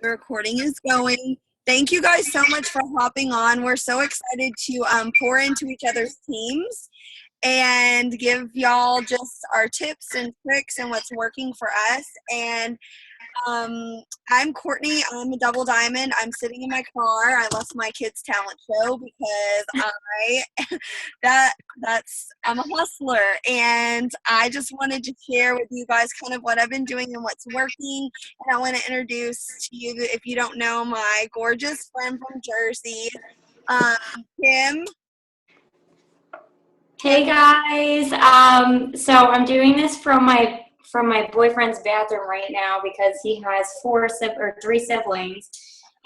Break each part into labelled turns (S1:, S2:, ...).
S1: The recording is going. Thank you guys so much for hopping on. We're so excited to pour into each other's teams and give y'all just our tips and tricks and what's working for us. And I'm Courtney. I'm a double diamond. I'm sitting in my car. I lost my kids' talent show because I'm a hustler, and I just wanted to share with you guys kind of what I've been doing and what's working. And I want to introduce to you, if you don't know, my gorgeous friend from Jersey, Kim.
S2: Hey guys, so I'm doing this from my boyfriend's bathroom right now because he has three siblings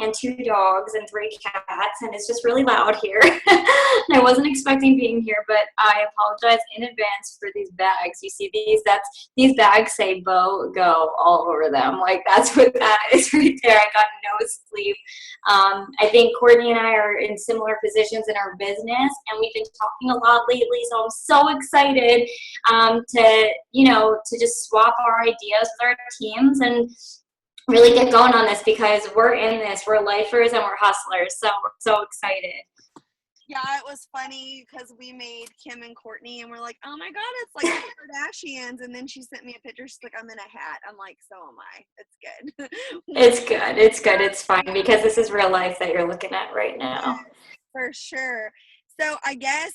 S2: and 2 dogs and 3 cats, and it's just really loud here. I wasn't expecting being here, but I apologize in advance for these bags. You see these bags say Go all over them. Like, that's what that is right there. I got no sleep. I think Courtney and I are in similar positions in our business, and we've been talking a lot lately, so I'm so excited to just swap our ideas with our teams and really get going on this, because we're in this. We're lifers and we're hustlers, so we're so excited.
S1: Yeah, it was funny because we made Kim and Courtney, and we're like, oh my God, it's like the Kardashians. And then she sent me a picture. She's like, I'm in a hat. I'm like, so am I. It's good.
S2: It's good. It's fine, because this is real life that you're looking at right now.
S1: Yes, for sure. So I guess,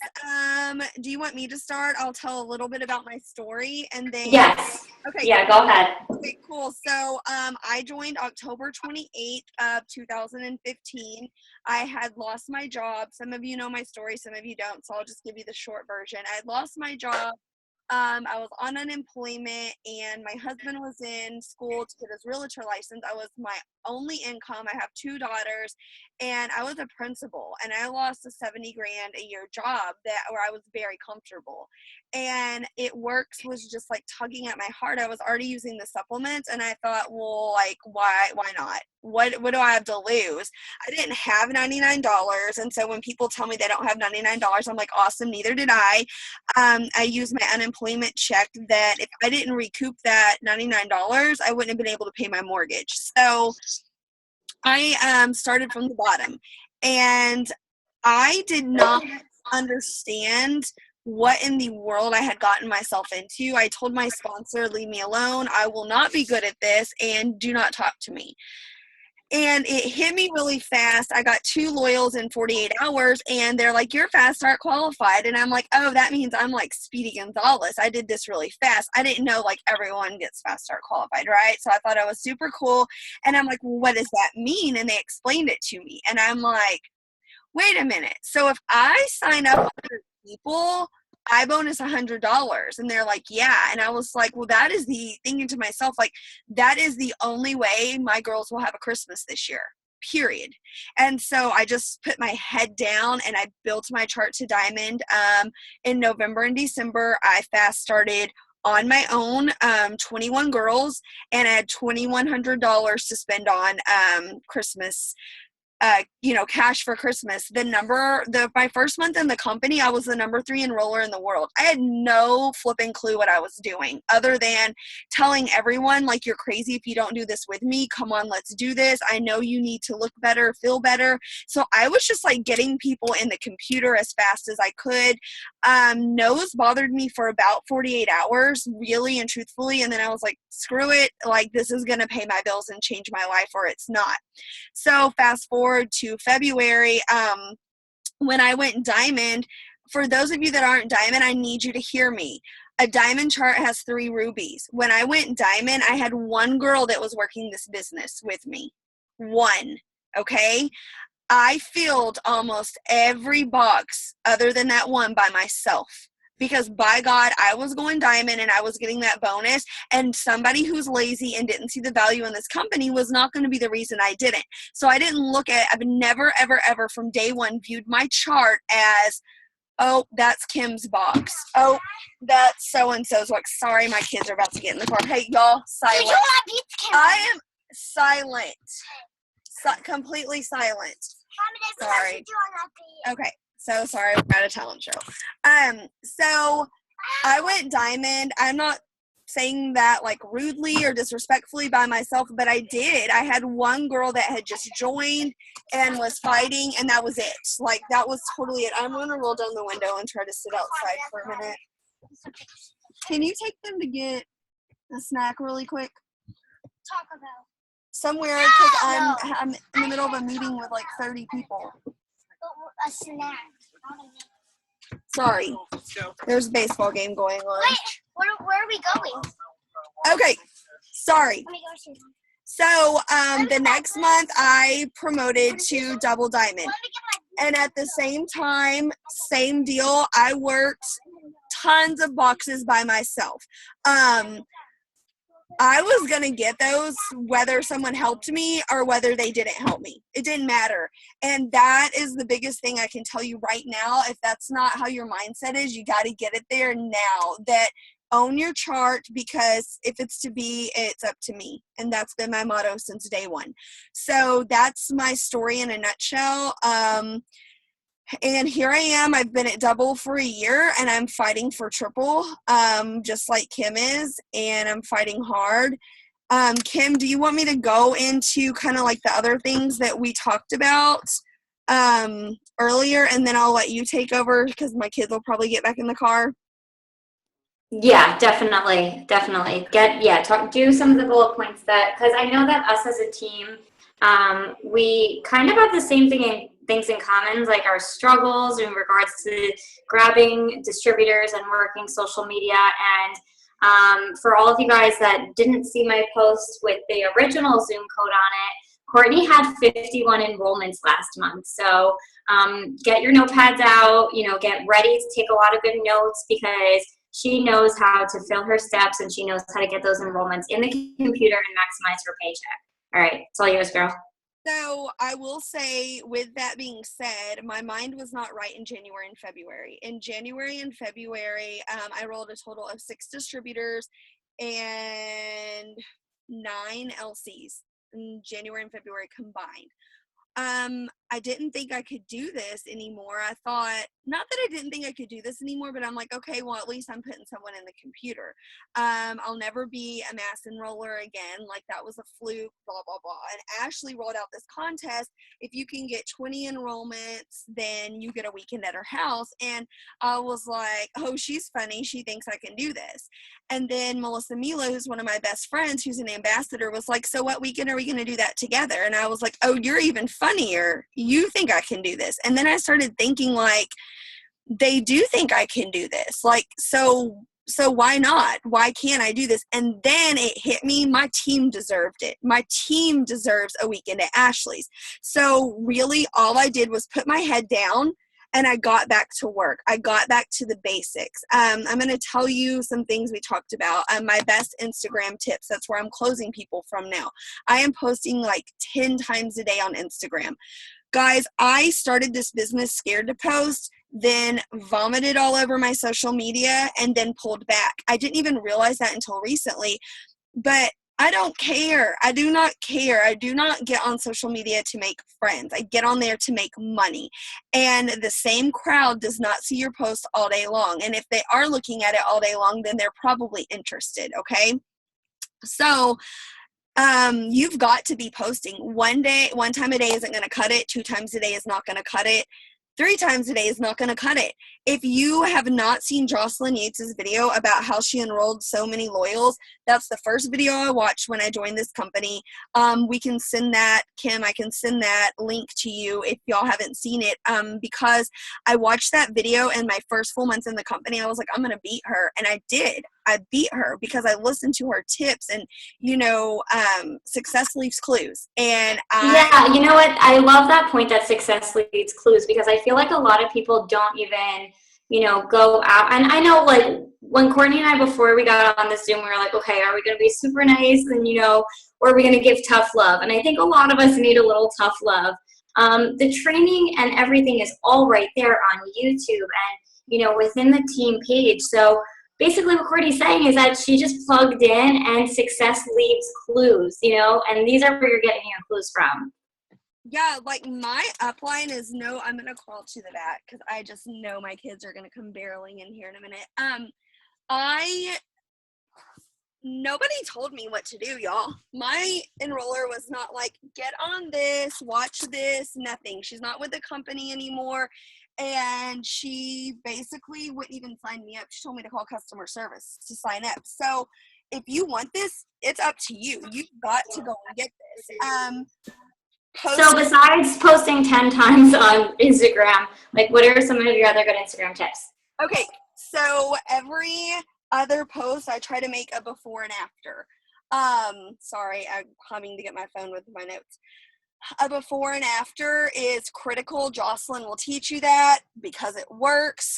S1: do you want me to start? I'll tell a little bit about my story, and then.
S2: Yes.
S1: Okay.
S2: Yeah, go ahead.
S1: Okay, cool. So I joined October 28th of 2015. I had lost my job. Some of you know my story, some of you don't, so I'll just give you the short version. I had lost my job. I was on unemployment, and my husband was in school to get his realtor license. I was my only income. I have 2 daughters, and I was a principal, and I lost a $70,000 a year job where I was very comfortable. And was just like tugging at my heart. I was already using the supplements, and I thought, well, like, why not? What do I have to lose? I didn't have $99, and so when people tell me they don't have $99, I'm like, awesome, neither did I. I used my unemployment check that if I didn't recoup that $99, I wouldn't have been able to pay my mortgage. So I started from the bottom, and I did not understand what in the world I had gotten myself into. I told my sponsor, leave me alone. I will not be good at this, and do not talk to me. And it hit me really fast. I got 2 loyals in 48 hours, and they're like, you're fast start qualified. And I'm like, oh, that means I'm like Speedy Gonzalez. I did this really fast. I didn't know like everyone gets fast start qualified, right? So I thought I was super cool. And I'm like, well, what does that mean? And they explained it to me. And I'm like, wait a minute. So if I sign up 100 people, I bonus $100. And they're like, yeah. And I was like, well, that is thinking to myself, like, that is the only way my girls will have a Christmas this year, period. And so I just put my head down, and I built my chart to diamond. In November and December, I fast started on my own, 21 girls, and I had $2,100 to spend on Christmas, cash for Christmas. My first month in the company, I was the number 3 enroller in the world. I had no flipping clue what I was doing, other than telling everyone, like, you're crazy if you don't do this with me. Come on, let's do this. I know you need to look better, feel better. So I was just like getting people in the computer as fast as I could. Nose bothered me for about 48 hours, really and truthfully. And then I was like, screw it. Like, this is going to pay my bills and change my life, or it's not. So fast forward to February, when I went diamond. For those of you that aren't diamond, I need you to hear me. A diamond chart has 3 rubies. When I went diamond, I had 1 girl that was working this business with me. 1, okay? I filled almost every box other than that 1 by myself. Because by God, I was going diamond, and I was getting that bonus, and somebody who's lazy and didn't see the value in this company was not going to be the reason I didn't. So I've never, ever, ever from day 1 viewed my chart as, oh, that's Kim's box. Oh, that's so-and-so's box. Sorry, my kids are about to get in the car. Hey, y'all, silent. I am silent. Completely silent. Sorry. Okay. So sorry, we're at a talent show. So I went diamond. I'm not saying that like rudely or disrespectfully by myself, but I did. I had one girl that had just joined and was fighting, and that was it. Like, that was totally it. I'm going to roll down the window and try to sit outside for a minute. Can you take them to get a snack really quick?
S3: Taco Bell.
S1: Somewhere, because I'm in the middle of a meeting with like 30 people.
S3: A snack.
S1: Sorry. There's a baseball game going on.
S3: Wait, where are we going?
S1: Okay. Sorry.
S3: Let me go see them.
S1: So, the next month I promoted to Double Diamond. And at the same time, same deal, I worked tons of boxes by myself. I was going to get those whether someone helped me or whether they didn't help me. It didn't matter. And that is the biggest thing I can tell you right now. If that's not how your mindset is, you got to get it there now. That own your chart, because if it's to be, it's up to me. And that's been my motto since day one. So that's my story in a nutshell. And here I am. I've been at double for a year, and I'm fighting for triple, just like Kim is, and I'm fighting hard. Kim, do you want me to go into kind of like the other things that we talked about earlier, and then I'll let you take over because my kids will probably get back in the car?
S2: Yeah, definitely. Do some of the bullet points because I know that us as a team, we kind of have the same things in common, like our struggles in regards to grabbing distributors and working social media. And for all of you guys that didn't see my post with the original Zoom code on it, Courtney had 51 enrollments last month. So get your notepads out, get ready to take a lot of good notes, because she knows how to fill her steps and she knows how to get those enrollments in the computer and maximize her paycheck. All right, it's all yours, girl.
S1: So I will say, with that being said, my mind was not right in January and February. In January and February, I rolled a total of 6 distributors and 9 LCs in January and February combined. I didn't think I could do this anymore. I thought, not that I didn't think I could do this anymore, but I'm like, okay, well, at least I'm putting someone in the computer. I'll never be a mass enroller again. Like, that was a fluke, blah, blah, blah. And Ashley rolled out this contest. If you can get 20 enrollments, then you get a weekend at her house. And I was like, oh, she's funny. She thinks I can do this. And then Melissa Mila, who's one of my best friends, who's an ambassador, was like, so what weekend are we going to do that together? And I was like, oh, you're even funnier. You think I can do this. And then I started thinking, like, they do think I can do this. Like, so why not? Why can't I do this? And then it hit me. My team deserved it. My team deserves a weekend at Ashley's. So really all I did was put my head down, and I got back to work. I got back to the basics. I'm going to tell you some things we talked about. My best Instagram tips. That's where I'm closing people from now. I am posting like 10 times a day on Instagram. Guys, I started this business scared to post, then vomited all over my social media, and then pulled back. I didn't even realize that until recently, but I don't care. I do not care. I do not get on social media to make friends. I get on there to make money. And the same crowd does not see your posts all day long. And if they are looking at it all day long, then they're probably interested, okay? So you've got to be posting. One time a day isn't going to cut it. 2 times a day is not going to cut it. 3 times a day is not going to cut it. If you have not seen Jocelyn Yates' video about how she enrolled so many loyals, that's the first video I watched when I joined this company. We can send that, Kim, I can send that link to you if y'all haven't seen it, because I watched that video in my first full months in the company. I was like, I'm going to beat her. And I did. I beat her because I listened to her tips and, success leaves clues. And
S2: Yeah, you know what? I love that point, that success leaves clues, because I feel like a lot of people don't even, go out. And I know, like, when Courtney and I, before we got on this Zoom, we were like, okay, are we going to be super nice and, or are we going to give tough love? And I think a lot of us need a little tough love. The training and everything is all right there on YouTube and, within the team page. So basically what Courtney's saying is that she just plugged in and success leaves clues, and these are where you're getting your clues from.
S1: Yeah, like my upline is I'm going to crawl to the back because I just know my kids are going to come barreling in here in a minute. Nobody told me what to do, y'all. My enroller was not like, get on this, watch this, nothing. She's not with the company anymore. And she basically wouldn't even sign me up. She told me to call customer service to sign up. So if you want this, it's up to you. You've got to go and get this.
S2: So besides posting 10 times on Instagram, like what are some of your other good Instagram tips?
S1: Okay, so every other post I try to make a before and after. Sorry, I'm coming to get my phone with my notes. A before and after is critical. Jocelyn will teach you that because it works.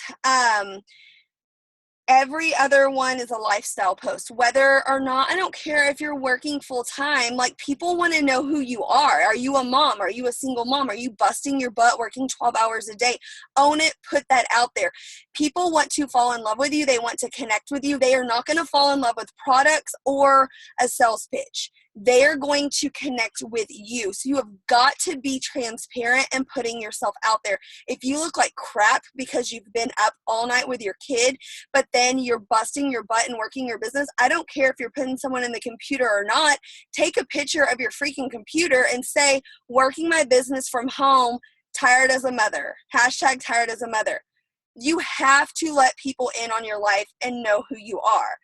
S1: Every other one is a lifestyle post, whether or not, I don't care if you're working full time, like people want to know who you are. Are you a mom? Are you a single mom? Are you busting your butt working 12 hours a day? Own it, put that out there. People want to fall in love with you. They want to connect with you. They are not going to fall in love with products or a sales pitch. They are going to connect with you. So you have got to be transparent and putting yourself out there. If you look like crap because you've been up all night with your kid, but then you're busting your butt and working your business, I don't care if you're putting someone in the computer or not. Take a picture of your freaking computer and say, working my business from home, tired as a mother. Hashtag tired as a mother. You have to let people in on your life and know who you are.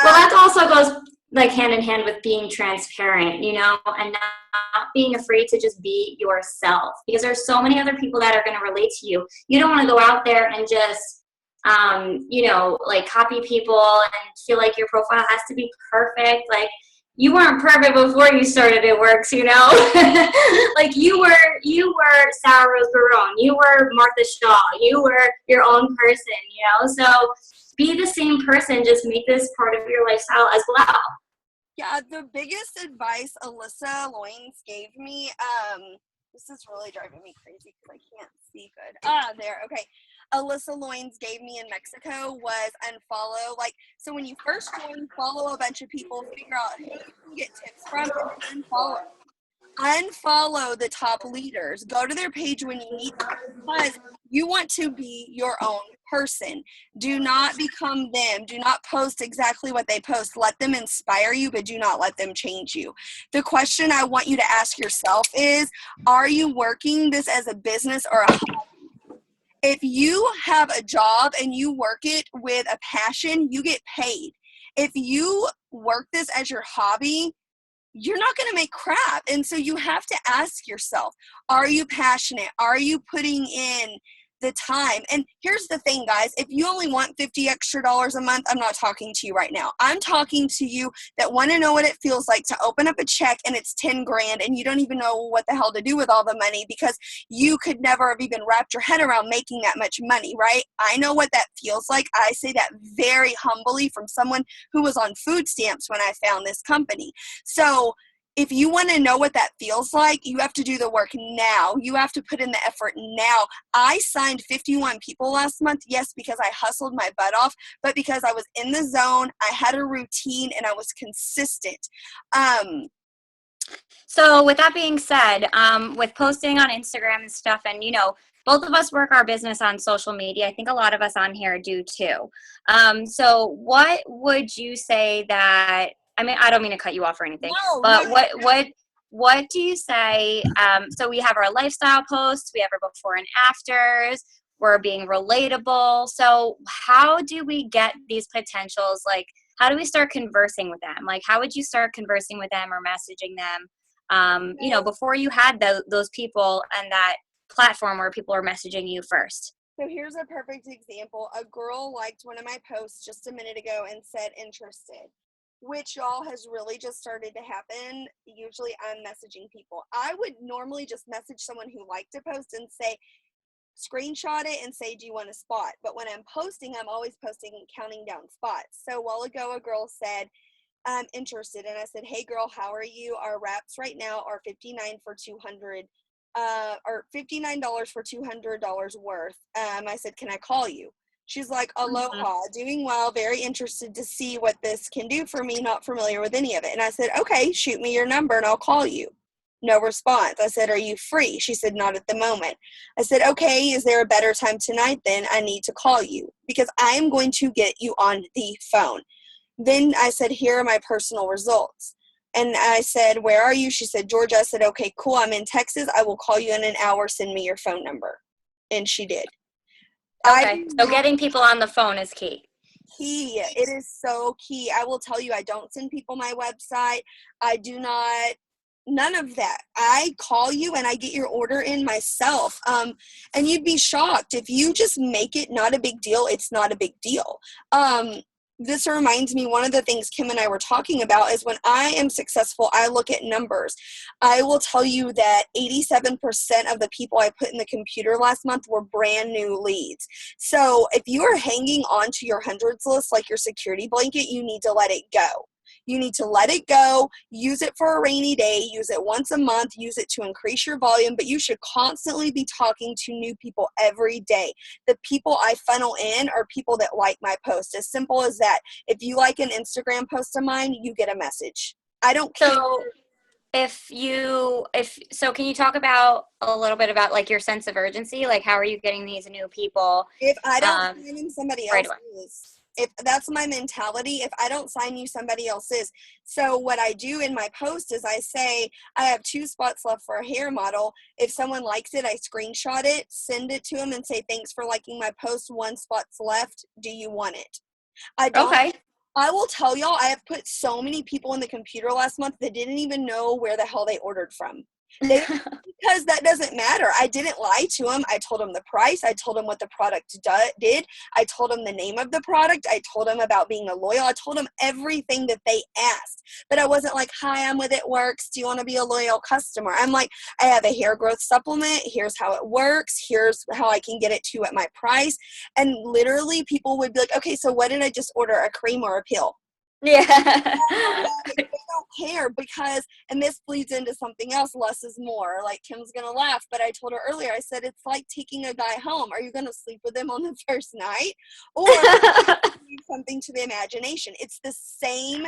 S2: Well, that also goes like hand in hand with being transparent, you know, and not being afraid to just be yourself, because there's so many other people that are going to relate to you. You don't want to go out there and just, you know, like copy people and feel like your profile has to be perfect. Like you weren't perfect before you started It Works, you know, like you were Sarah Rose Barone, you were Martha Shaw, you were your own person, you know, so be the same person, just make this part of your lifestyle as well.
S1: Yeah, the biggest advice Alyssa Loins gave me, this is really driving me crazy because I can't see good. There, okay. Alyssa Loins gave me in Mexico was unfollow. Like, so when you first join, follow a bunch of people, figure out who you can get tips from, and unfollow. Unfollow the top leaders. Go to their page when you need them because you want to be your own person. Do not become them. Do not post exactly what they post. Let them inspire you, but do not let them change you. The question I want you to ask yourself is, are you working this as a business or a hobby? If you have a job and you work it with a passion, you get paid. If you work this as your hobby, you're not going to make crap. And so you have to ask yourself, are you passionate? Are you putting in the time? And here's the thing, guys, if you only want $50 extra a month, I'm not talking to you right now. I'm talking to you that want to know what it feels like to open up a check and it's 10 grand and you don't even know what the hell to do with all the money because you could never have even wrapped your head around making that much money, right? I know what that feels like. I say that very humbly from someone who was on food stamps when I found this company. So if you want to know what that feels like, you have to do the work now. You have to put in the effort now. I signed 51 people last month, yes, because I hustled my butt off, but because I was in the zone, I had a routine, and I was consistent.
S4: So with that being said, with posting on Instagram and stuff, and, you know, both of us work our business on social media. I think a lot of us on here do too. So what would you say that, I mean, I don't mean to cut you off or anything, but what do you say? So we have our lifestyle posts, we have our before and afters, we're being relatable. So how do we get these potentials? Like, how do we start conversing with them? Like, how would you start conversing with them or messaging them, you know, before you had those people and that platform where people are messaging you first?
S1: So here's a perfect example. A girl liked one of my posts just a minute ago and said interested, which y'all has really just started to happen. Usually I'm messaging people. I would normally just message someone who liked a post and say, screenshot it and say, do you want a spot? But when I'm posting, I'm always posting and counting down spots. So a while ago, a girl said, I'm interested. And I said, hey girl, how are you? Our wraps right now are $59 for $200 worth. I said, can I call you? She's like, aloha, doing well, very interested to see what this can do for me, not familiar with any of it. And I said, okay, shoot me your number and I'll call you. No response. I said, are you free? She said, not at the moment. I said, okay, is there a better time tonight then? I need to call you because I am going to get you on the phone. Then I said, here are my personal results. And I said, where are you? She said, Georgia. I said, okay, cool. I'm in Texas. I will call you in an hour. Send me your phone number. And she did.
S4: Okay. So getting people on the phone is key.
S1: Key. It is so key. I will tell you, I don't send people my website. I do not, none of that. I call you and I get your order in myself. And you'd be shocked if you just make it not a big deal. It's not a big deal. This reminds me, one of the things Kim and I were talking about is when I am successful, I look at numbers. I will tell you that 87% of the people I put in the computer last month were brand new leads. So if you are hanging on to your hundreds list like your security blanket, you need to let it go. You need to let it go, use it for a rainy day, use it once a month, use it to increase your volume, but you should constantly be talking to new people every day. The people I funnel in are people that like my post. As simple as that. If you like an Instagram post of mine, you get a message. I don't care.
S4: So can you talk about a little bit about like your sense of urgency? Like how are you getting these new people?
S1: If I don't sign in, somebody else
S4: right away.
S1: is. If that's my mentality, if I don't sign you, somebody else is. So what I do in my post is I say, I have 2 spots left for a hair model. If someone likes it, I screenshot it, send it to them and say, thanks for liking my post. 1 spot's left. Do you want it? I don't.
S4: Okay.
S1: I will tell y'all, I have put so many people in the computer last month that didn't even know where the hell they ordered from. Because that doesn't matter. I didn't lie to them. I told them the price. I told them what the product did. I told them the name of the product. I told them about being a loyal. I told them everything that they asked. But I wasn't like, hi, I'm with It Works. Do you want to be a loyal customer? I'm like, I have a hair growth supplement. Here's how it works. Here's how I can get it to you at my price. And literally people would be like, okay, so what did I just order? A cream or a pill?
S4: Yeah.
S1: They don't care because, and this bleeds into something else, less is more. Like Kim's gonna laugh, but I told her earlier, I said, it's like taking a guy home. Are you gonna sleep with him on the first night? Or something to the imagination? It's the same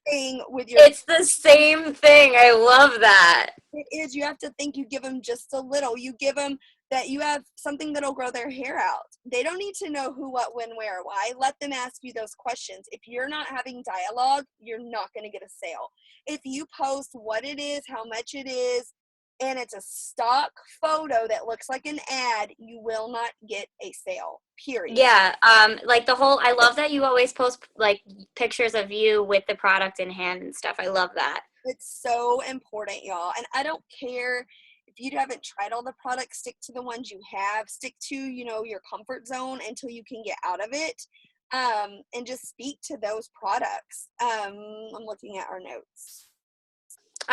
S1: thing with your.
S4: It's the same thing. I love that.
S1: It is. You have to think you give them just a little. You give them that you have something that'll grow their hair out. They don't need to know who, what, when, where, why. Let them ask you those questions. If you're not having dialogue, you're not going to get a sale. If you post what it is, how much it is, and it's a stock photo that looks like an ad, you will not get a sale, period.
S4: Yeah. Like I love that you always post like pictures of you with the product in hand and stuff. I love that.
S1: It's so important, y'all. And I don't care if you haven't tried all the products, stick to the ones you have. Stick to, your comfort zone until you can get out of it. And just speak to those products. I'm looking at our notes.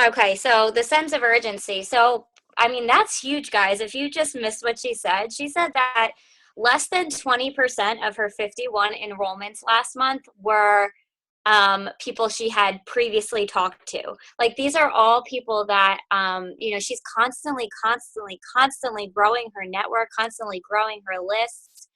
S4: Okay, so the sense of urgency. So, I mean, that's huge, guys. If you just missed what she said that less than 20% of her 51 enrollments last month were people she had previously talked to. Like these are all people that, she's constantly growing her network, constantly growing her lists.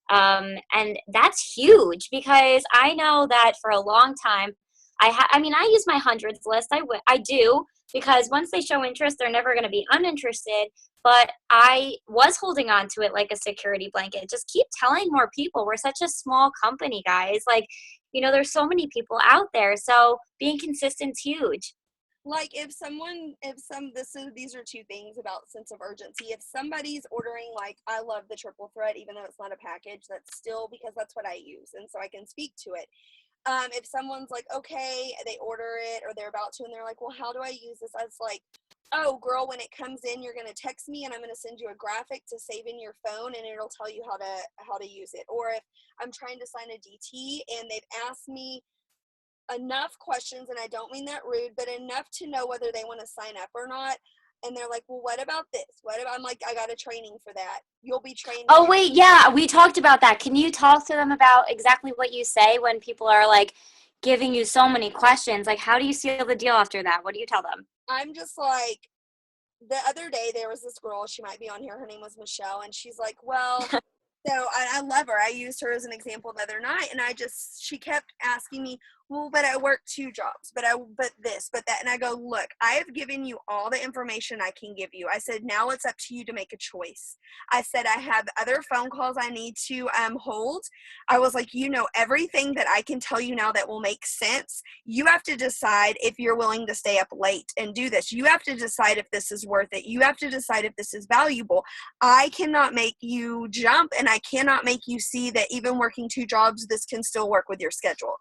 S4: And that's huge because I know that for a long time, I use my hundreds list. I do because once they show interest, they're never going to be uninterested. But I was holding on to it like a security blanket. Just keep telling more people. We're such a small company, guys. Like, there's so many people out there. So being consistent is huge.
S1: Like these are 2 things about sense of urgency. If somebody's ordering, like, I love the triple thread, even though it's not a package, that's still because that's what I use. And so I can speak to it. If someone's like, okay, they order it or they're about to, and they're like, well, how do I use this? I was like, oh, girl, when it comes in, you're going to text me and I'm going to send you a graphic to save in your phone and it'll tell you how to use it. Or if I'm trying to sign a DT and they've asked me enough questions, and I don't mean that rude, but enough to know whether they want to sign up or not. And they're like, well, what about this? I'm like, I got a training for that. You'll be trained.
S4: Oh, wait. Yeah, we talked about that. Can you talk to them about exactly what you say when people are like giving you so many questions? Like, how do you seal the deal after that? What do you tell them?
S1: I'm just like, the other day there was this girl, she might be on here. Her name was Michelle. And she's like, well, so I love her. I used her as an example the other night. And she kept asking me, well, but I work 2 jobs, but this, but that. And I go, look, I have given you all the information I can give you. I said, now it's up to you to make a choice. I said, I have other phone calls I need to hold. I was like, you know, everything that I can tell you now that will make sense. You have to decide if you're willing to stay up late and do this. You have to decide if this is worth it. You have to decide if this is valuable. I cannot make you jump, and I cannot make you see that even working 2 jobs, this can still work with your schedule.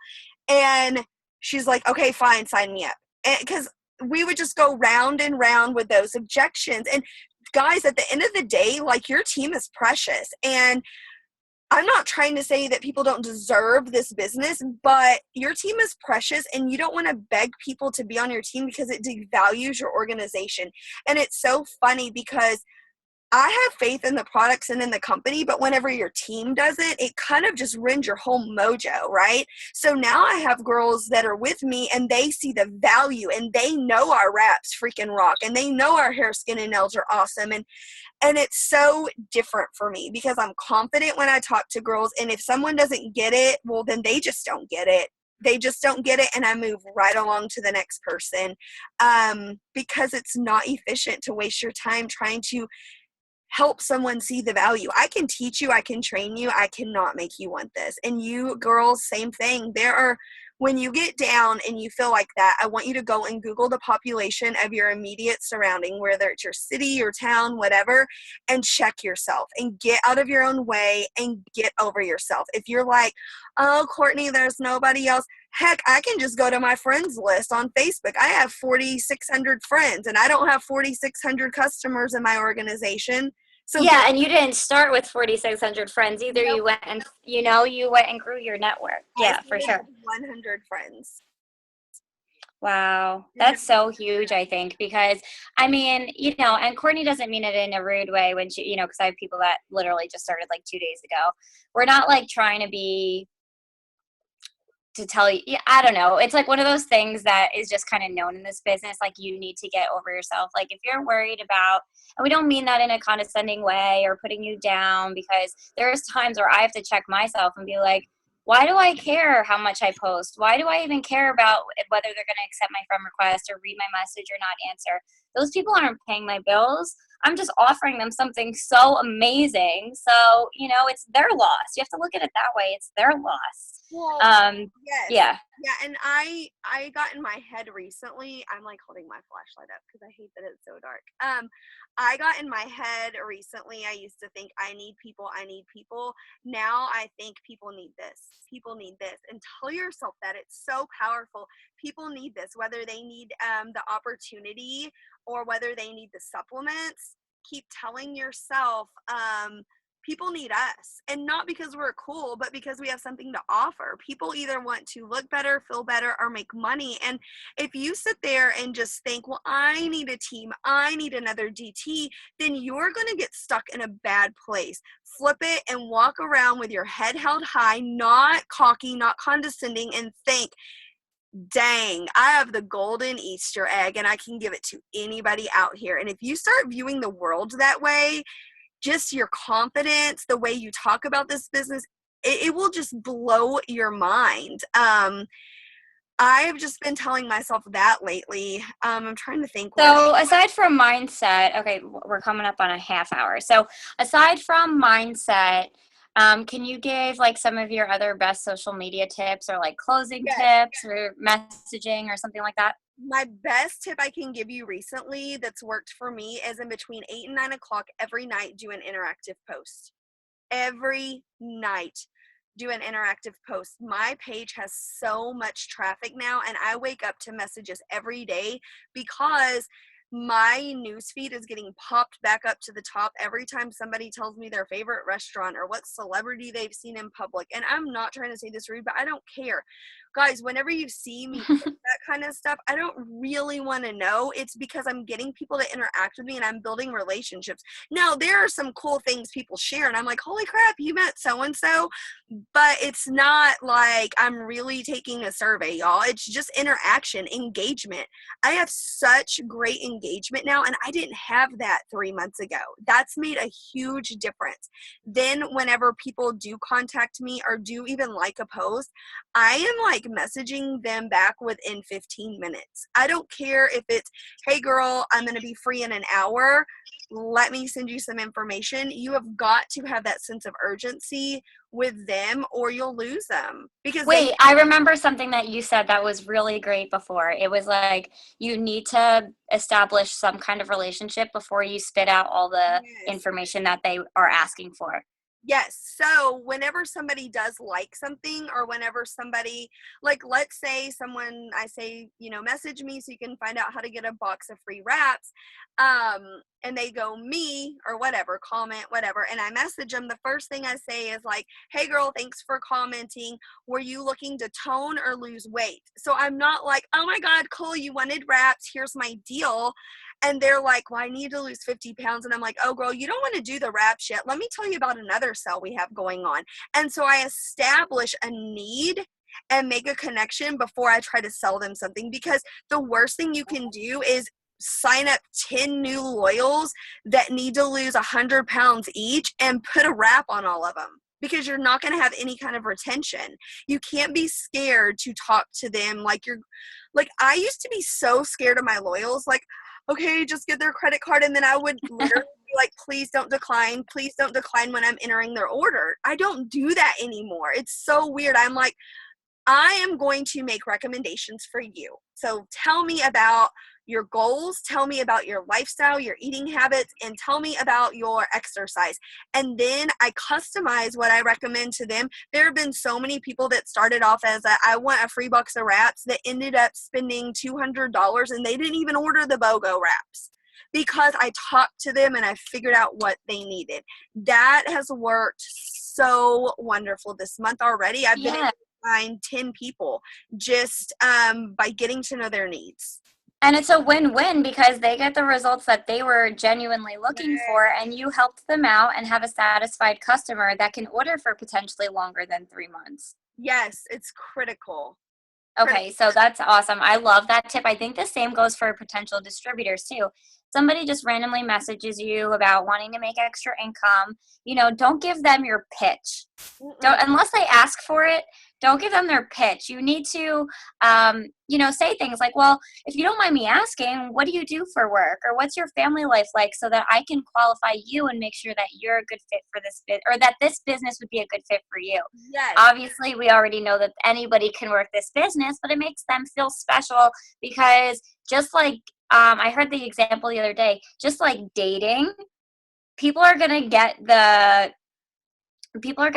S1: And she's like, okay, fine, sign me up. Because we would just go round and round with those objections. And guys, at the end of the day, like, your team is precious. And I'm not trying to say that people don't deserve this business, but your team is precious, and you don't want to beg people to be on your team because it devalues your organization. And it's so funny because I have faith in the products and in the company, but whenever your team does it, it kind of just ruins your whole mojo, right? So now I have girls that are with me, and they see the value, and they know our wraps freaking rock, and they know our hair, skin, and nails are awesome. And it's so different for me because I'm confident when I talk to girls, and if someone doesn't get it, well, then they just don't get it. They just don't get it, and I move right along to the next person because it's not efficient to waste your time trying to help someone see the value. I can teach you, I can train you, I cannot make you want this. And you girls, same thing. When you get down and you feel like that, I want you to go and Google the population of your immediate surrounding, whether it's your city, your town, whatever, and check yourself and get out of your own way and get over yourself. If you're like, oh, Courtney, there's nobody else. Heck, I can just go to my friends list on Facebook. I have 4,600 friends, and I don't have 4,600 customers in my organization. So
S4: Yeah, and you didn't start with 4,600 friends either.
S1: Nope.
S4: You went and grew your network. Yeah, for sure.
S1: 100 friends.
S4: Wow, that's so huge, I think, because I mean, and Courtney doesn't mean it in a rude way when she, because I have people that literally just started like 2 days ago. We're not like trying to tell you, I don't know. It's like one of those things that is just kind of known in this business. Like, you need to get over yourself. Like, if you're worried about, and we don't mean that in a condescending way or putting you down, because there's times where I have to check myself and be like, why do I care how much I post? Why do I even care about whether they're going to accept my friend request or read my message or not answer? Those people aren't paying my bills. I'm just offering them something so amazing. So, it's their loss. You have to look at it that way. It's their loss.
S1: Well, yes.
S4: Yeah.
S1: Yeah, and I got in my head recently. I'm like holding my flashlight up because I hate that it's so dark. I got in my head recently. I used to think I need people. Now I think people need this. People need this. And tell yourself that. It's so powerful. People need this, whether they need the opportunity or whether they need the supplements. Keep telling yourself, people need us, and not because we're cool, but because we have something to offer. People either want to look better, feel better, or make money. And if you sit there and just think, well, I need a team, I need another DT, then you're going to get stuck in a bad place. Flip it and walk around with your head held high, not cocky, not condescending, and think, dang, I have the golden Easter egg and I can give it to anybody out here. And if you start viewing the world that way, just your confidence, the way you talk about this business, it will just blow your mind. I've just been telling myself that lately. I'm trying to think.
S4: So aside from mindset, okay, we're coming up on a half hour. So aside from mindset, can you give like some of your other best social media tips or like closing tips or messaging or something like that?
S1: My best tip I can give you recently that's worked for me is in between 8 and 9 o'clock every night, do an interactive post. Every night, do an interactive post. My page has so much traffic now, and I wake up to messages every day because my newsfeed is getting popped back up to the top every time somebody tells me their favorite restaurant or what celebrity they've seen in public. And I'm not trying to say this rude, but I don't care. Guys, whenever you see me post that kind of stuff, I don't really want to know. It's because I'm getting people to interact with me and I'm building relationships. Now, there are some cool things people share, and I'm like, holy crap, you met so-and-so. But it's not like I'm really taking a survey, y'all. It's just interaction, engagement. I have such great engagement now, and I didn't have that 3 months ago. That's made a huge difference. Then whenever people do contact me or do even like a post, I am like messaging them back within 15 minutes. I don't care if it's, hey girl, I'm going to be free in an hour. Let me send you some information. You have got to have that sense of urgency with them or you'll lose them because
S4: Wait, I remember something that you said that was really great before. It was like you need to establish some kind of relationship before you spit out all the
S1: Yes.
S4: information that they are asking for.
S1: Yes. So whenever somebody does like something or whenever somebody, like, let's say someone, I say, message me so you can find out how to get a box of free wraps. And they go me or whatever, comment, whatever. And I message them. The first thing I say is like, hey girl, thanks for commenting. Were you looking to tone or lose weight? So I'm not like, oh my God, cool. You wanted wraps. Here's my deal. And they're like, well, I need to lose 50 pounds. And I'm like, oh, girl, you don't want to do the wraps yet. Let me tell you about another sale we have going on. And so I establish a need and make a connection before I try to sell them something, because the worst thing you can do is sign up 10 new loyals that need to lose 100 pounds each and put a wrap on all of them, because you're not going to have any kind of retention. You can't be scared to talk to them like I used to be so scared of my loyals, like, okay, just get their credit card. And then I would literally be like, please don't decline. Please don't decline when I'm entering their order. I don't do that anymore. It's so weird. I'm like, I am going to make recommendations for you. So tell me about your goals, tell me about your lifestyle, your eating habits, and tell me about your exercise. And then I customize what I recommend to them. There have been so many people that started off as I want a free box of wraps that ended up spending $200 and they didn't even order the BOGO wraps, because I talked to them and I figured out what they needed. That has worked so wonderful this month already. I've been able to find 10 people just by getting to know their needs.
S4: And it's a win-win because they get the results that they were genuinely looking for, and you helped them out and have a satisfied customer that can order for potentially longer than 3 months.
S1: Yes, it's critical.
S4: Okay, so that's awesome. I love that tip. I think the same goes for potential distributors too. Somebody just randomly messages you about wanting to make extra income. Don't give them your pitch. Don't, unless they ask for it, don't give them their pitch. You need to, say things like, well, if you don't mind me asking, what do you do for work? Or what's your family life like, so that I can qualify you and make sure that you're a good fit for this or that this business would be a good fit for you.
S1: Yes.
S4: Obviously, we already know that anybody can work this business, but it makes them feel special because just like, I heard the example the other day, just like dating, people are going to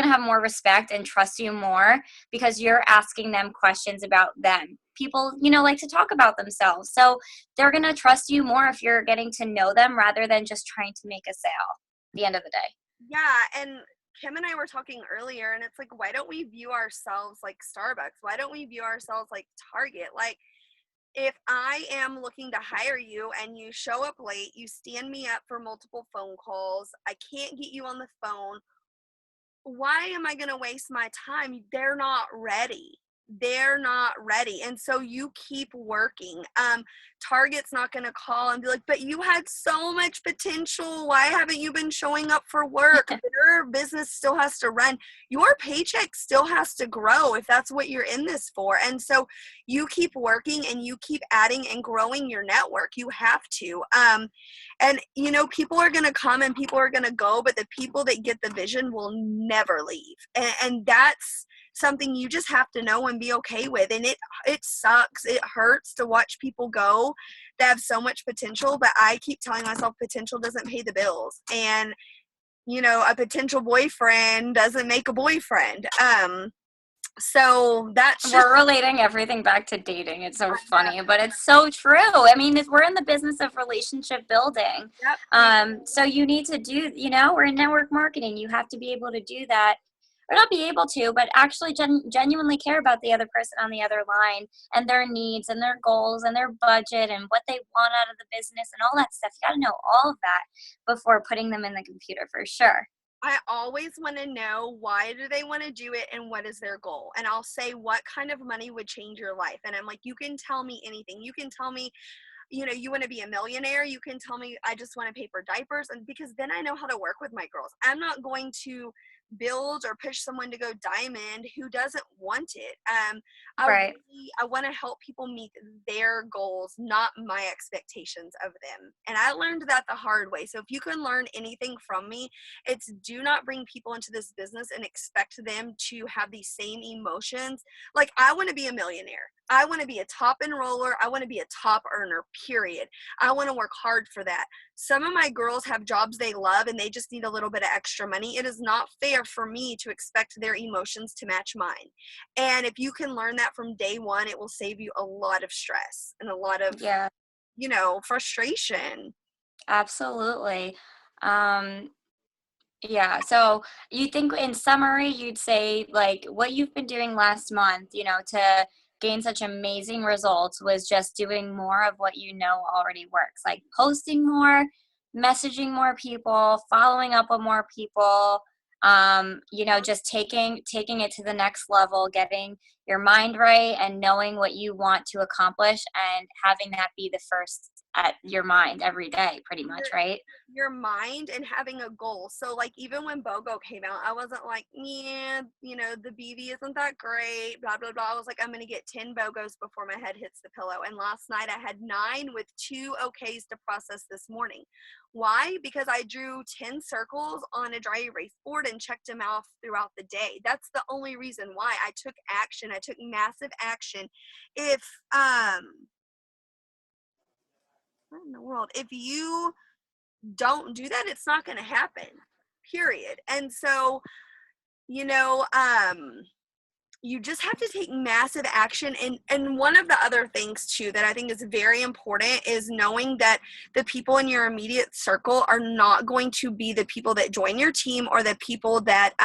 S4: have more respect and trust you more because you're asking them questions about them. People, like to talk about themselves. So they're going to trust you more if you're getting to know them rather than just trying to make a sale at the end of the day.
S1: Yeah, and Kim and I were talking earlier, and it's like, why don't we view ourselves like Starbucks? Why don't we view ourselves like Target? Like, if I am looking to hire you and you show up late, you stand me up for multiple phone calls, I can't get you on the phone, why am I going to waste my time? They're not ready. And so you keep working. Target's not going to call and be like, but you had so much potential. Why haven't you been showing up for work? Your business still has to run. Your paycheck still has to grow if that's what you're in this for. And so you keep working and you keep adding and growing your network. You have to. And people are going to come and people are going to go, but the people that get the vision will never leave. And that's something you just have to know and be okay with. And it sucks. It hurts to watch people go that have so much potential, but I keep telling myself potential doesn't pay the bills. And, a potential boyfriend doesn't make a boyfriend. So that's
S4: we're relating everything back to dating. It's so funny, but it's so true. I mean, if we're in the business of relationship building.
S1: Yep.
S4: So you need to do, we're in network marketing. You have to be able to do that, or not be able to, but actually genuinely care about the other person on the other line and their needs and their goals and their budget and what they want out of the business and all that stuff. You got to know all of that before putting them in the computer, for sure.
S1: I always want to know, why do they want to do it and what is their goal? And I'll say, what kind of money would change your life? And I'm like, you can tell me anything. You can tell me, you want to be a millionaire. You can tell me, I just want to pay for diapers. And because then I know how to work with my girls. I'm not going to build or push someone to go diamond who doesn't want it.
S4: Right.
S1: I want to help people meet their goals, not my expectations of them. And I learned that the hard way. So if you can learn anything from me, it's do not bring people into this business and expect them to have these same emotions. Like, I want to be a millionaire. I want to be a top enroller. I want to be a top earner, period. I want to work hard for that. Some of my girls have jobs they love and they just need a little bit of extra money. It is not fair for me to expect their emotions to match mine. And if you can learn that from day one, it will save you a lot of stress and a lot of,
S4: Yeah,
S1: frustration.
S4: absolutely. Um, yeah. So you think in summary, you'd say like what you've been doing last month, to gain such amazing results was just doing more of what you know already works, like posting more, messaging more people, following up with more people, just taking it to the next level, getting your mind right and knowing what you want to accomplish and having that be the first at your mind every day, pretty much, right?
S1: Your mind and having a goal. So like even when BOGO came out, I wasn't like, yeah, the BV isn't that great, blah, blah, blah. I was like, I'm going to get 10 BOGOs before my head hits the pillow. And last night I had 9 with 2 okays to process this morning. Why? Because I drew 10 circles on a dry erase board and checked them off throughout the day. That's the only reason why I took action. I took massive action. If, what in the world? If you don't do that, it's not going to happen, period. And so, you just have to take massive action. And one of the other things too that I think is very important is knowing that the people in your immediate circle are not going to be the people that join your team or the people that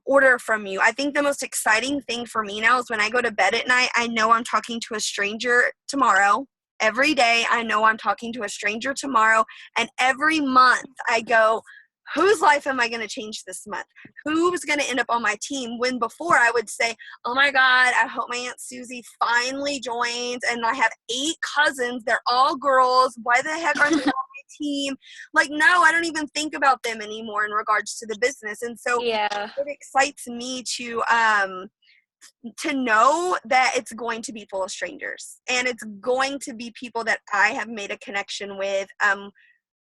S1: order from you. I think the most exciting thing for me now is when I go to bed at night, I know I'm talking to a stranger tomorrow. Every day, I know I'm talking to a stranger tomorrow. And every month, I go, whose life am I going to change this month? Who's going to end up on my team? When before I would say, oh my God, I hope my Aunt Susie finally joins. And I have 8 cousins. They're all girls. Why the heck aren't they on my team? Like, no, I don't even think about them anymore in regards to the business. And so
S4: Yeah.
S1: it excites me to know that it's going to be full of strangers and it's going to be people that I have made a connection with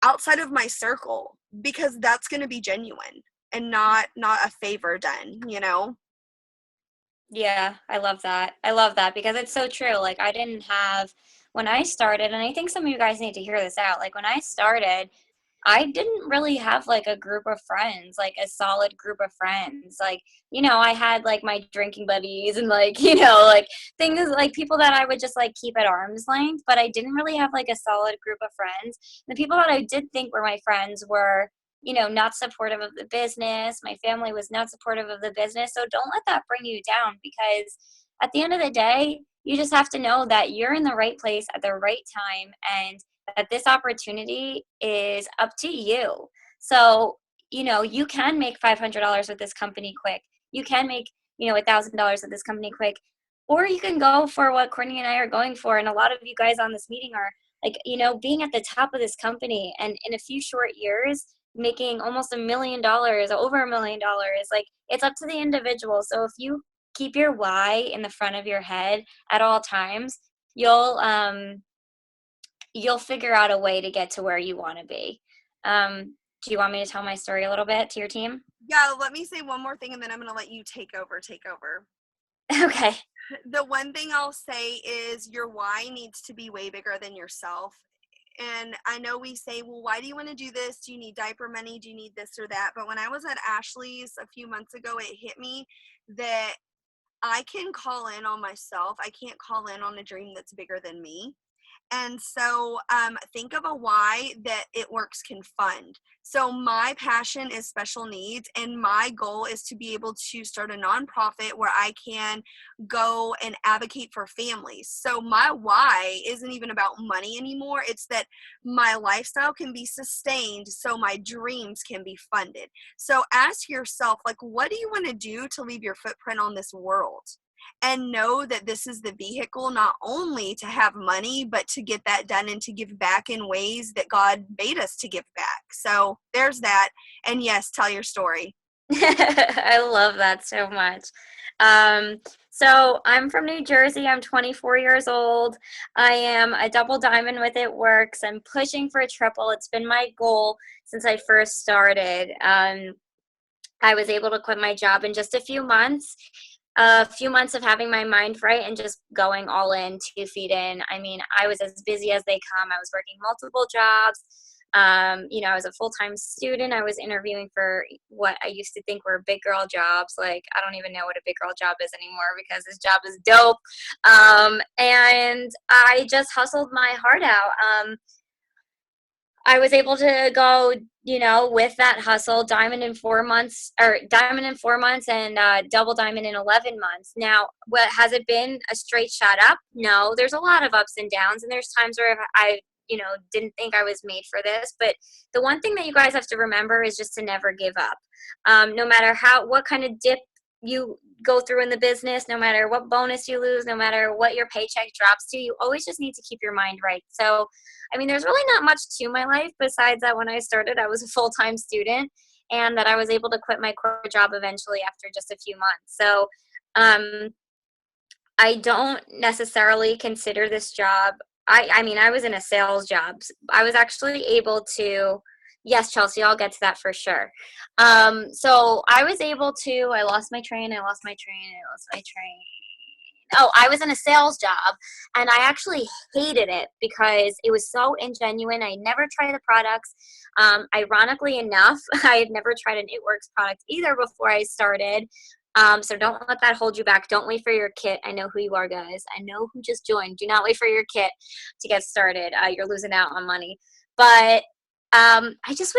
S1: outside of my circle, because that's going to be genuine and not a favor done.
S4: Yeah, I love that. I love that because it's so true. Like I didn't have when I started, and I think some of you guys need to hear this out. Like when I started, I didn't really have like a group of friends, like a solid group of friends. Like, I had like my drinking buddies and like, like things like people that I would just like keep at arm's length, but I didn't really have like a solid group of friends. The people that I did think were my friends were, not supportive of the business. My family was not supportive of the business. So don't let that bring you down because at the end of the day, you just have to know that you're in the right place at the right time and that this opportunity is up to you. So, you can make $500 with this company quick. You can make, $1,000 with this company quick. Or you can go for what Courtney and I are going for. And a lot of you guys on this meeting are like, being at the top of this company and in a few short years, making almost $1 million, over $1 million. Like it's up to the individual. So if you keep your why in the front of your head at all times, you'll figure out a way to get to where you want to be. Do you want me to tell my story a little bit to your team?
S1: Yeah, let me say one more thing and then I'm going to let you take over.
S4: Okay.
S1: The one thing I'll say is your why needs to be way bigger than yourself. And I know we say, well, why do you want to do this? Do you need diaper money? Do you need this or that? But when I was at Ashley's a few months ago, it hit me that I can call in on myself. I can't call in on a dream that's bigger than me. And so think of a why that It Works can fund. So my passion is special needs, and my goal is to be able to start a nonprofit where I can go and advocate for families. So my why isn't even about money anymore. It's that my lifestyle can be sustained so my dreams can be funded. So ask yourself, like, what do you want to do to leave your footprint on this world? And know that this is the vehicle not only to have money, but to get that done and to give back in ways that God made us to give back. So there's that. And yes, tell your story.
S4: I love that so much. Um, so I'm from New Jersey. I'm 24 years old. I am a double diamond with It Works. I'm pushing for a triple. It's been my goal since I first started. I was able to quit my job in just a few months of having my mind right and just going all in 2 feet in. I mean, I was as busy as they come. I was working multiple jobs. I was a full-time student. I was interviewing for what I used to think were big girl jobs. Like, I don't even know what a big girl job is anymore because this job is dope. And I just hustled my heart out. I was able to go, with that hustle, diamond in 4 months and double diamond in 11 months. Now, what has it been a straight shot up? No, there's a lot of ups and downs, and there's times where I didn't think I was made for this. But the one thing that you guys have to remember is just to never give up. No matter what kind of dip you go through in the business, no matter what bonus you lose, no matter what your paycheck drops to, you always just need to keep your mind right. So, I mean, there's really not much to my life besides that when I started, I was a full-time student and that I was able to quit my corporate job eventually after just a few months. So, I don't necessarily consider this job. I mean, I was in a sales job. I was actually able to, yes, Chelsea, I'll get to that for sure. So I was able to, I lost my train. Oh, I was in a sales job and I actually hated it because it was so ingenuine. I never tried the products. Ironically enough, I had never tried an It Works product either before I started. So don't let that hold you back. Don't wait for your kit. I know who you are, guys. I know who just joined. Do not wait for your kit to get started. You're losing out on money. But I just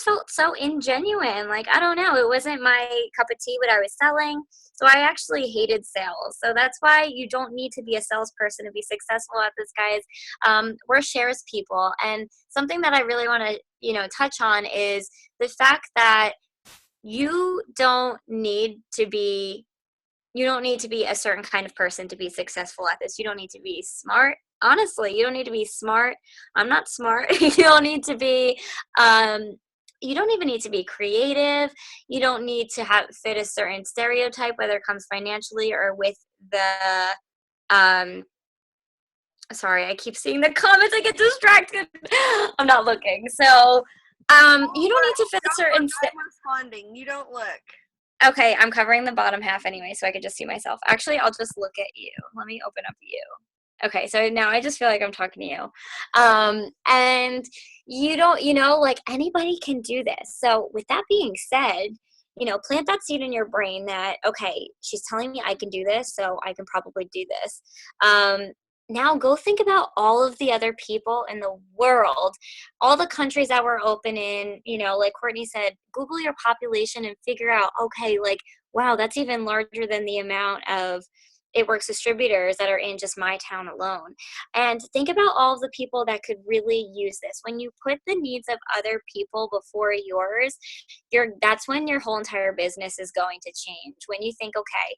S4: felt so ingenuine. Like, I don't know. It wasn't my cup of tea what I was selling. So I actually hated sales. So that's why you don't need to be a salesperson to be successful at this, guys. We're shares people. And something that I really want to, touch on is the fact that you don't need to be a certain kind of person to be successful at this. You don't need to be smart. Honestly, you don't need to be smart. I'm not smart. You don't need to be you don't even need to be creative. You don't need to fit a certain stereotype, whether it comes financially or with the sorry, I keep seeing the comments. I get distracted. I'm not looking. So you don't need to fit a certain
S1: I'm responding. You don't look.
S4: Okay, I'm covering the bottom half anyway, so I could just see myself. Actually, I'll just look at you. Let me open up you. Okay, so now I just feel like I'm talking to you. And you don't, like anybody can do this. So with that being said, plant that seed in your brain that, okay, she's telling me I can do this, so I can probably do this. Now go think about all of the other people in the world, all the countries that we're open in, like Courtney said, Google your population and figure out, okay, like, wow, that's even larger than the amount of It Works distributors that are in just my town alone. And think about all of the people that could really use this. When you put the needs of other people before yours, that's when your whole entire business is going to change. When you think, okay,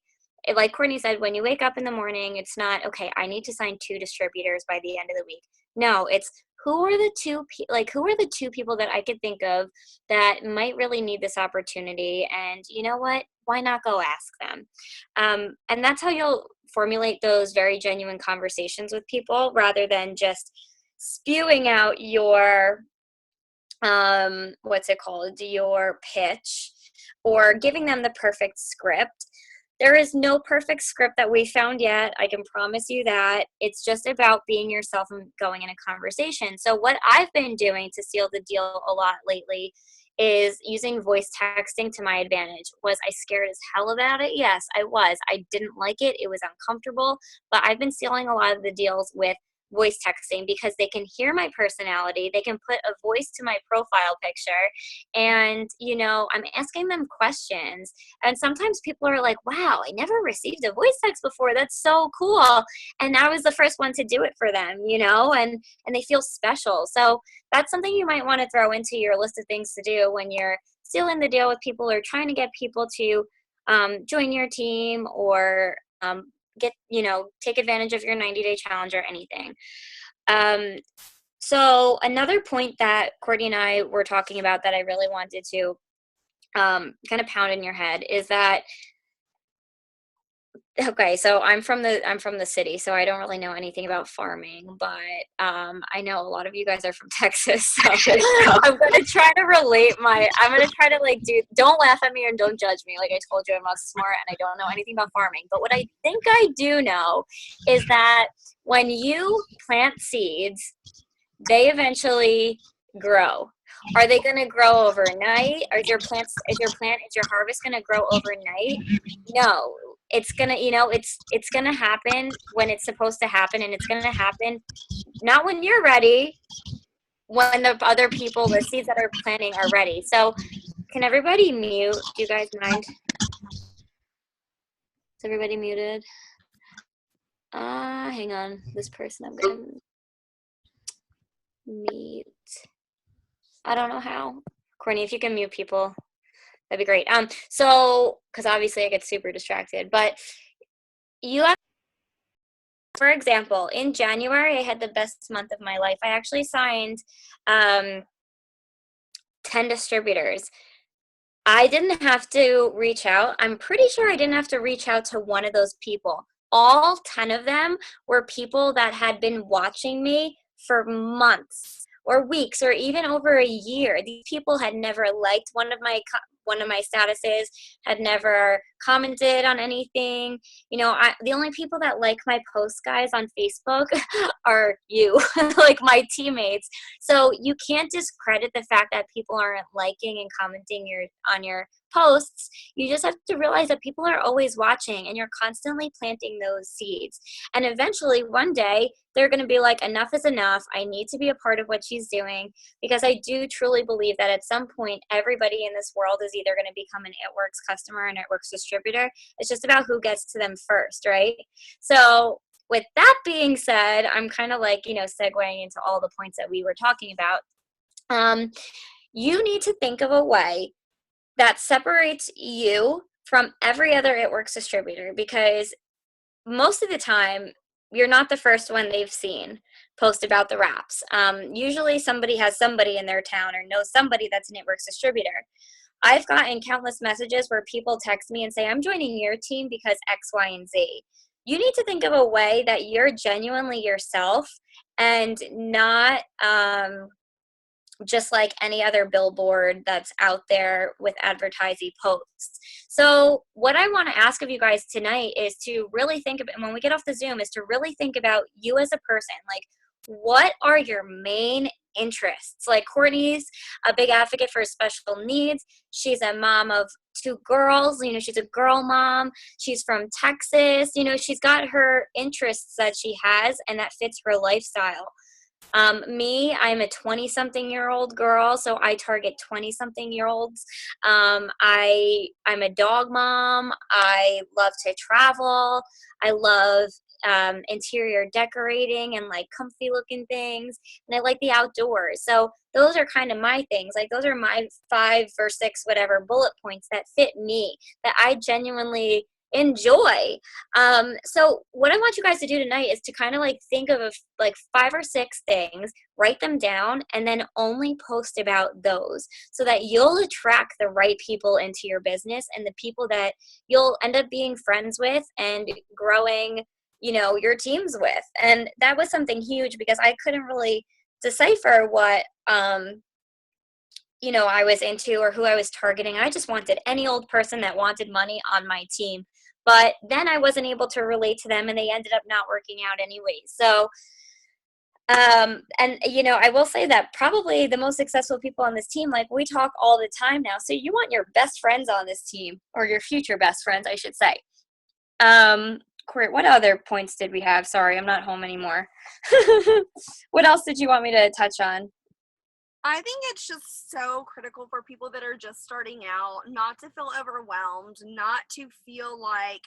S4: like Courtney said, when you wake up in the morning, it's not, okay, I need to sign 2 distributors by the end of the week. No, it's who are the two people that I could think of that might really need this opportunity? And you know what? Why not go ask them? And that's how you'll formulate those very genuine conversations with people rather than just spewing out your, your pitch or giving them the perfect script. There is no perfect script that we found yet. I can promise you that. It's just about being yourself and going in a conversation. So what I've been doing to seal the deal a lot lately is using voice texting to my advantage. Was I scared as hell about it? Yes, I was. I didn't like it. It was uncomfortable. But I've been sealing a lot of the deals with voice texting because they can hear my personality. They can put a voice to my profile picture. And, I'm asking them questions. And sometimes people are like, wow, I never received a voice text before. That's so cool. And I was the first one to do it for them, and they feel special. So that's something you might want to throw into your list of things to do when you're sealing the deal with people or trying to get people to join your team or take advantage of your 90-day challenge or anything. So another point that Courtney and I were talking about that I really wanted to kind of pound in your head is that, okay, so I'm from the city, so I don't really know anything about farming, but I know a lot of you guys are from Texas, so I'm gonna try to I'm gonna try to like don't laugh at me and don't judge me. Like I told you, I'm not smart and I don't know anything about farming. But what I think I do know is that when you plant seeds, they eventually grow. Are they going to grow overnight? Is your harvest going to grow overnight? No. It's going to, it's going to happen when it's supposed to happen, and it's going to happen not when you're ready, when the other people, the seeds that are planting are ready. So can everybody mute? Do you guys mind? Is everybody muted? Hang on. This person I'm going to mute. I don't know how. Courtney, if you can mute people, that'd be great. So, because obviously I get super distracted, but you have, for example, in January, I had the best month of my life. I actually signed 10 distributors. I didn't have to reach out. I'm pretty sure I didn't have to reach out to one of those people. All 10 of them were people that had been watching me for months or weeks or even over a year. These people had never liked one of my statuses, had never commented on anything. The only people that like my posts, guys, on Facebook are you, like my teammates. So you can't discredit the fact that people aren't liking and commenting on your posts. You just have to realize that people are always watching, and you're constantly planting those seeds. And eventually, one day, they're going to be like, enough is enough. I need to be a part of what she's doing, because I do truly believe that at some point, everybody in this world is either going to become an It Works customer and It Works distributor. It's just about who gets to them first, right? So with that being said, I'm kind of like, segueing into all the points that we were talking about. You need to think of a way that separates you from every other It Works distributor, because most of the time, you're not the first one they've seen post about the wraps. Usually somebody has somebody in their town or knows somebody that's an It Works distributor. I've gotten countless messages where people text me and say, I'm joining your team because X, Y, and Z. You need to think of a way that you're genuinely yourself and not just like any other billboard that's out there with advertising posts. So what I want to ask of you guys tonight is to really think about, when we get off the Zoom, is to really think about you as a person. Like, what are your main interests? Like, Courtney's a big advocate for special needs. She's a mom of 2 girls. She's a girl mom. She's from Texas. She's got her interests that she has and that fits her lifestyle. Me, I'm a 20-something-year-old girl, so I target 20-something-year-olds. I'm a dog mom. I love to travel. I love interior decorating and like comfy looking things, and I like the outdoors. So those are kind of my things. Like, those are my 5 or 6 whatever bullet points that fit me, that I genuinely enjoy. So what I want you guys to do tonight is to kind of like think of like 5 or 6 things, write them down, and then only post about those, so that you'll attract the right people into your business and the people that you'll end up being friends with and growing, your teams with. And that was something huge, because I couldn't really decipher what I was into or who I was targeting. I just wanted any old person that wanted money on my team. But then I wasn't able to relate to them, and they ended up not working out anyways. So, and I will say that probably the most successful people on this team, like, we talk all the time now. So you want your best friends on this team, or your future best friends, I should say. Court, what other points did we have? Sorry, I'm not home anymore. What else did you want me to touch on?
S1: I think it's just so critical for people that are just starting out not to feel overwhelmed, not to feel like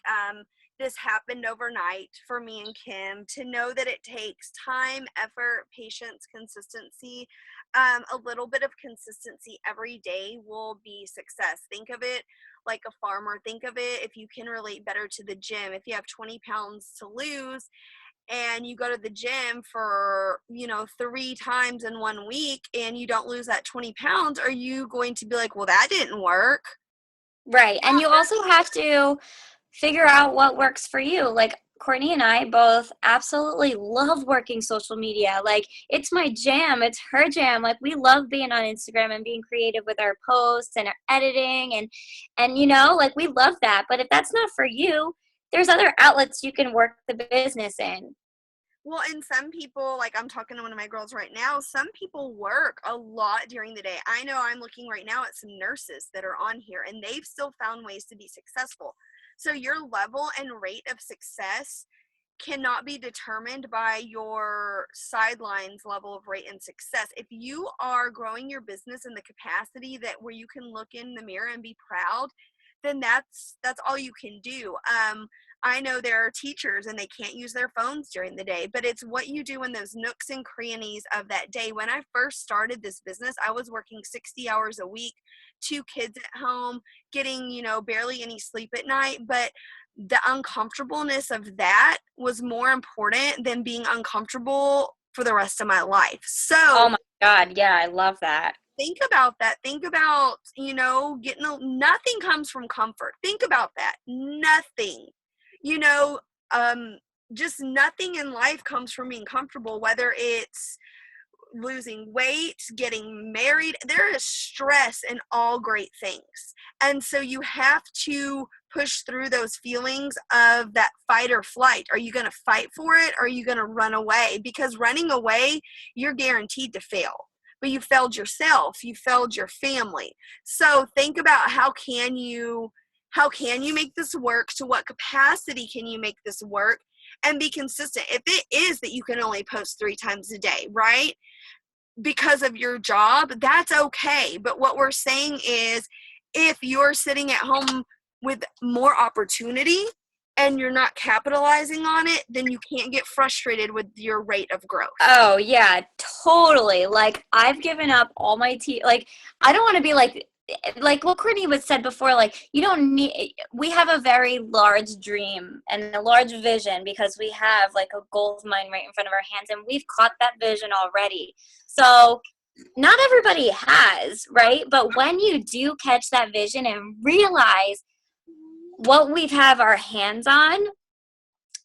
S1: this happened overnight for me and Kim, to know that it takes time, effort, patience, consistency. A little bit of consistency every day will be success. Think of it like a farmer. Think of it, if you can relate better, to the gym. If you have 20 pounds to lose, and you go to the gym for, 3 times in 1 week and you don't lose that 20 pounds, are you going to be like, well, that didn't work?
S4: Right. And you also have to figure out what works for you. Like Courtney and I both absolutely love working social media. Like it's my jam, it's her jam. Like we love being on Instagram and being creative with our posts and our editing and like we love that. But if that's not for you, there's other outlets you can work the business in.
S1: Well, and some people, like I'm talking to one of my girls right now, some people work a lot during the day. I know I'm looking right now at some nurses that are on here, and they've still found ways to be successful. So your level and rate of success cannot be determined by your sidelines level of rate and success. If you are growing your business in the capacity that where you can look in the mirror and be proud, then that's all you can do. I know there are teachers and they can't use their phones during the day, but it's what you do in those nooks and crannies of that day. When I first started this business, I was working 60 hours a week, 2 kids at home, getting, barely any sleep at night. But the uncomfortableness of that was more important than being uncomfortable for the rest of my life. So,
S4: Oh my God. Yeah, I love that.
S1: think about that. Think about, nothing comes from comfort. Think about that. Nothing. You know, just nothing in life comes from being comfortable, whether it's losing weight, getting married. There is stress in all great things. And so you have to push through those feelings of that fight or flight. Are you going to fight for it? Or are you going to run away? Because running away, you're guaranteed to fail. But you failed yourself. You failed your family. So think about how can you make this work? To what capacity can you make this work? And be consistent. If it is that you can only post 3 times a day, right? Because of your job, that's okay. But what we're saying is if you're sitting at home with more opportunity and you're not capitalizing on it, then you can't get frustrated with your rate of growth.
S4: Oh yeah, totally. Like I've given up all my like I don't want to be like what Courtney was said before, like you don't need, we have a very large dream and a large vision because we have like a gold mine right in front of our hands and we've caught that vision already. So not everybody has, right? But when you do catch that vision and realize what we've have our hands on,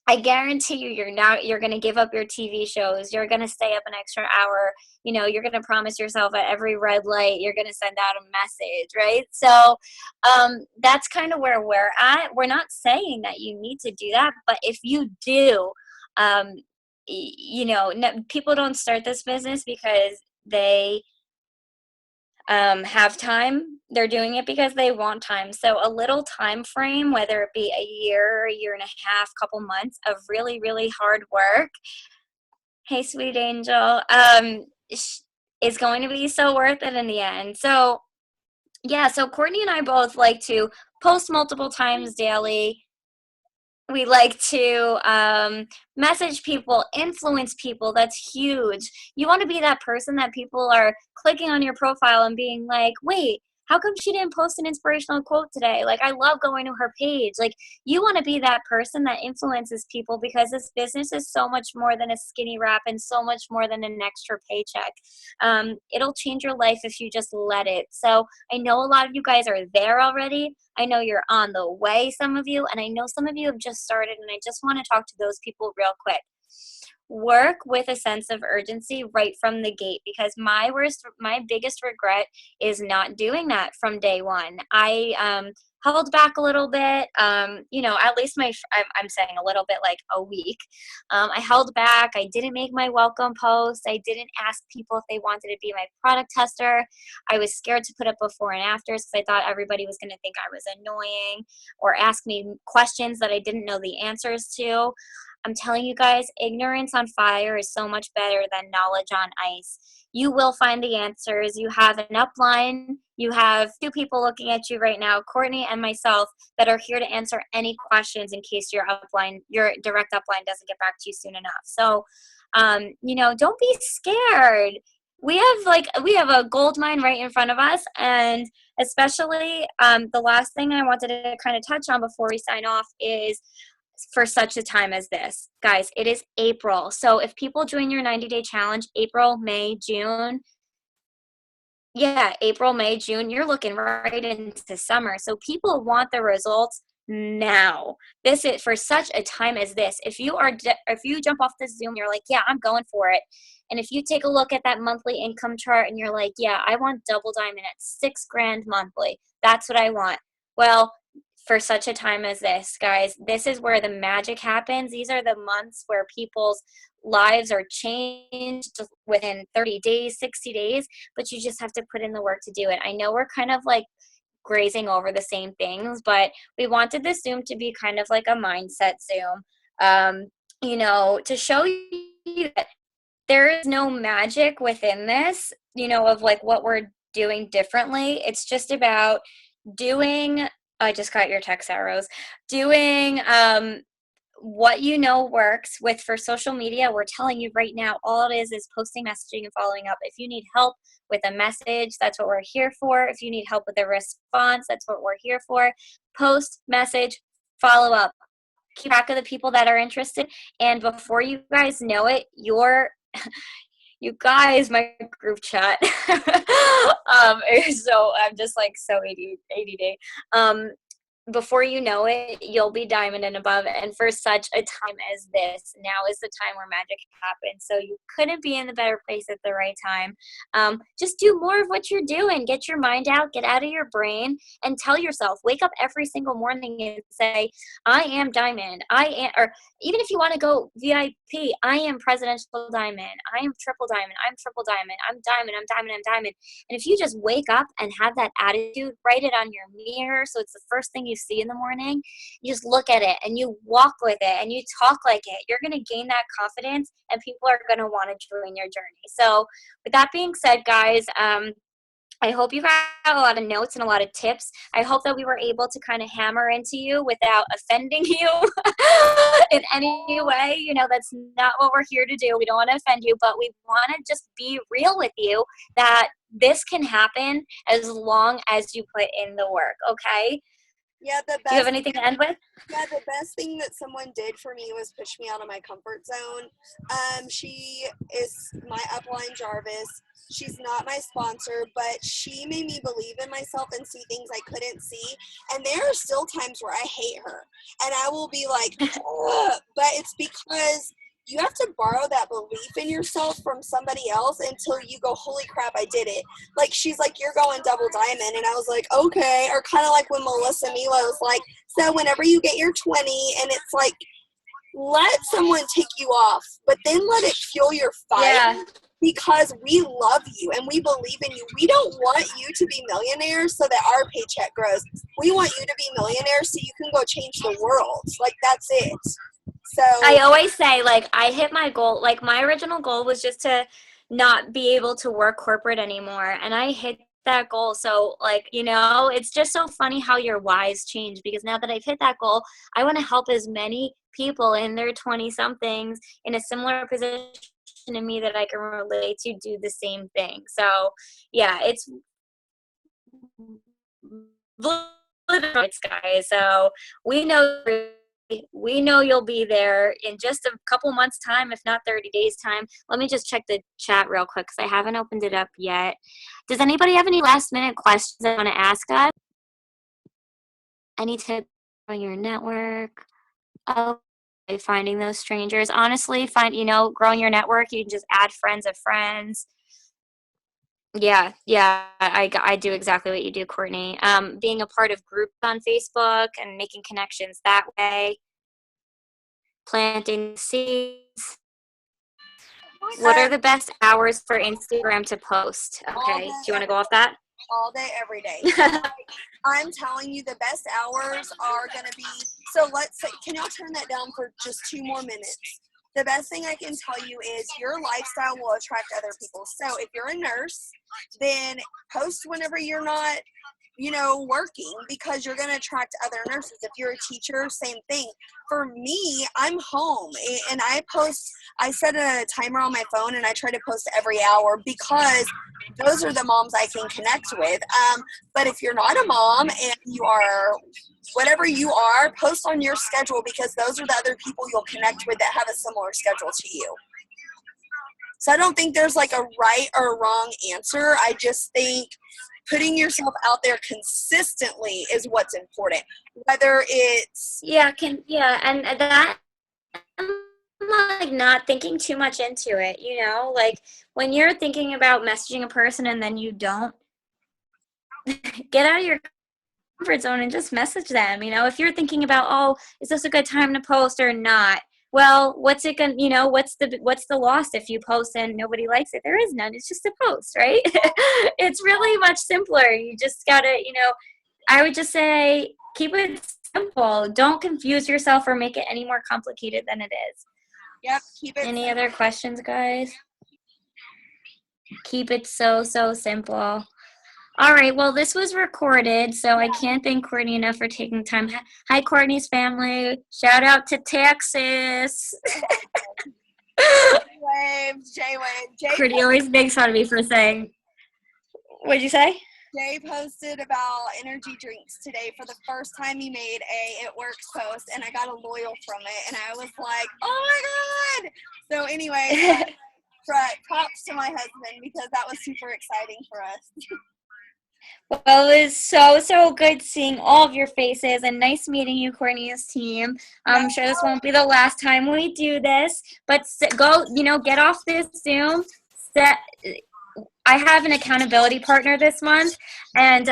S4: I guarantee you, you're going to give up your TV shows. You're going to stay up an extra hour. You're going to promise yourself at every red light, you're going to send out a message, right? So that's kind of where we're at. We're not saying that you need to do that, but if you do, people don't start this business because they have time. They're doing it because they want time. So a little time frame, whether it be a year and a half, couple months of really, really hard work. Hey, sweet angel, is going to be so worth it in the end. So yeah, so Courtney and I both like to post multiple times daily. We like to message people, influence people. That's huge. You want to be that person that people are clicking on your profile and being like, wait, how come she didn't post an inspirational quote today? Like, I love going to her page. Like, you want to be that person that influences people because this business is so much more than a skinny wrap and so much more than an extra paycheck. It'll change your life if you just let it. So I know a lot of you guys are there already. I know you're on the way, some of you, and I know some of you have just started, and I just want to talk to those people real quick. Work with a sense of urgency right from the gate, because my biggest regret is not doing that from day one. I held back a little bit, at least I'm saying a little bit, like a week. I held back. I didn't make my welcome post. I didn't ask people if they wanted to be my product tester. I was scared to put up before and afters because I thought everybody was going to think I was annoying or ask me questions that I didn't know the answers to. I'm telling you guys, ignorance on fire is so much better than knowledge on ice. You will find the answers. You have an upline. You have 2 people looking at you right now, Courtney and myself, that are here to answer any questions in case your direct upline doesn't get back to you soon enough. So, don't be scared. We have a gold mine right in front of us, and especially the last thing I wanted to kind of touch on before we sign off is for such a time as this. Guys, it is April. So if people join your 90-day challenge, April, May, June, April, May, June, you're looking right into summer. So people want the results now. This is for such a time as this. If you jump off this Zoom, you're like, yeah, I'm going for it. And if you take a look at that monthly income chart and you're like, yeah, I want double diamond at $6,000 monthly. That's what I want. Well, for such a time as this, guys, this is where the magic happens. These are the months where people's lives are changed within 30 days, 60 days, but you just have to put in the work to do it. I know we're kind of like grazing over the same things, but we wanted this Zoom to be kind of like a mindset Zoom, to show you that there is no magic within this, of like what we're doing differently. It's just about doing, I just got your text arrows, doing what works with for social media. We're telling you right now, all it is posting, messaging, and following up. If you need help with a message, that's what we're here for. If you need help with a response, that's what we're here for. Post, message, follow up. Keep track of the people that are interested. And before you guys know it, you guys, my group chat. So I'm just like so ADD. Before you know it, you'll be diamond and above. And for such a time as this, now is the time where magic happens. So you couldn't be in the better place at the right time. Just do more of what you're doing. Get your mind out, get out of your brain, and tell yourself, wake up every single morning and say, I am diamond. Or even if you want to go VIP, I am presidential diamond. I am triple diamond. I'm triple diamond. I'm diamond. I'm diamond. I'm diamond. And if you just wake up and have that attitude, write it on your mirror so it's the first thing you see in the morning, you just look at it and you walk with it and you talk like it, you're going to gain that confidence and people are going to want to join your journey. So with that being said, guys, I hope you got a lot of notes and a lot of tips. I hope that we were able to kind of hammer into you without offending you in any way. That's not what we're here to do. We don't want to offend you, but we want to just be real with you that this can happen as long as you put in the work, okay?
S1: Yeah,
S4: Do you have anything to end with?
S1: Yeah, the best thing that someone did for me was push me out of my comfort zone. She is my upline Jarvis. She's not my sponsor, but she made me believe in myself and see things I couldn't see. And there are still times where I hate her. And I will be like, ugh, but it's because you have to borrow that belief in yourself from somebody else until you go, holy crap, I did it. Like, she's like, you're going double diamond. And I was like, okay. Or kind of like when Melissa Mila was like, so whenever you get your 20, and it's like, let someone take you off, but then let it fuel your fire. Yeah. Because we love you and we believe in you. We don't want you to be millionaires so that our paycheck grows. We want you to be millionaires so you can go change the world. Like, that's it. So
S4: I always say, like, I hit my goal. Like, my original goal was just to not be able to work corporate anymore. And I hit that goal. So, like, it's just so funny how your whys change, because now that I've hit that goal, I want to help as many people in their 20-somethings in a similar position to me that I can relate to do the same thing. So, yeah, it's guys. So we know you'll be there in just a couple months time, if not 30 days time. Let me just check the chat real quick because I haven't opened it up yet. Does anybody have any last minute questions they want to ask us? Any tips on your network? Finding those strangers. Honestly, growing your network, you can just add friends of friends. Yeah, I do exactly what you do, Courtney. Being a part of groups on Facebook and making connections that way. Planting seeds. What are the best hours for Instagram to post? Okay, do you want to go off that?
S1: All day, every day. I'm telling you, the best hours are going to be, so let's say, can y'all turn that down for just 2 more minutes? The best thing I can tell you is your lifestyle will attract other people. So if you're a nurse, then post whenever you're not working, because you're going to attract other nurses. If you're a teacher, same thing. For me, I'm home and I set a timer on my phone and I try to post every hour, because those are the moms I can connect with. But if you're not a mom and you are whatever you are, post on your schedule, because those are the other people you'll connect with that have a similar schedule to you. So I don't think there's like a right or wrong answer. I just think putting yourself out there consistently is what's important. Whether it's
S4: and that, I'm like not thinking too much into it, like when you're thinking about messaging a person and then you don't get out of your comfort zone and just message them. If you're thinking about, oh, is this a good time to post or not? Well, what's it gonna, what's the loss if you post and nobody likes it? There is none. It's just a post, right? It's really much simpler. You just gotta, I would just say keep it simple. Don't confuse yourself or make it any more complicated than it is.
S1: Yep, keep it
S4: Any
S1: simple.
S4: other questions, guys? Keep it so simple. All right, well, this was recorded, so I can't thank Courtney enough for taking time. Hi, Courtney's family. Shout out to Texas.
S1: J-Wave.
S4: Courtney always makes fun of me for saying, what'd you say?
S1: Jay posted about energy drinks today. For the first time, he made a It Works post, and I got a loyal from it, and I was like, oh my God. So anyway, props to my husband, because that was super exciting for us.
S4: Well, it was so good seeing all of your faces, and nice meeting you, Courtney's team. I'm sure this won't be the last time we do this, but go, get off this Zoom. I have an accountability partner this month, and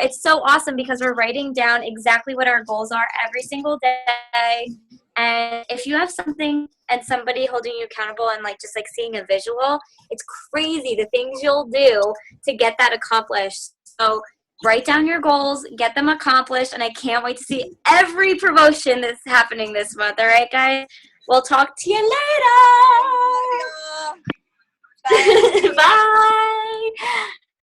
S4: it's so awesome because we're writing down exactly what our goals are every single day. And if you have something and somebody holding you accountable and just seeing a visual, it's crazy the things you'll do to get that accomplished. So write down your goals, get them accomplished, and I can't wait to see every promotion that's happening this month. All right, guys? We'll talk to you later.
S1: Bye.
S4: Bye.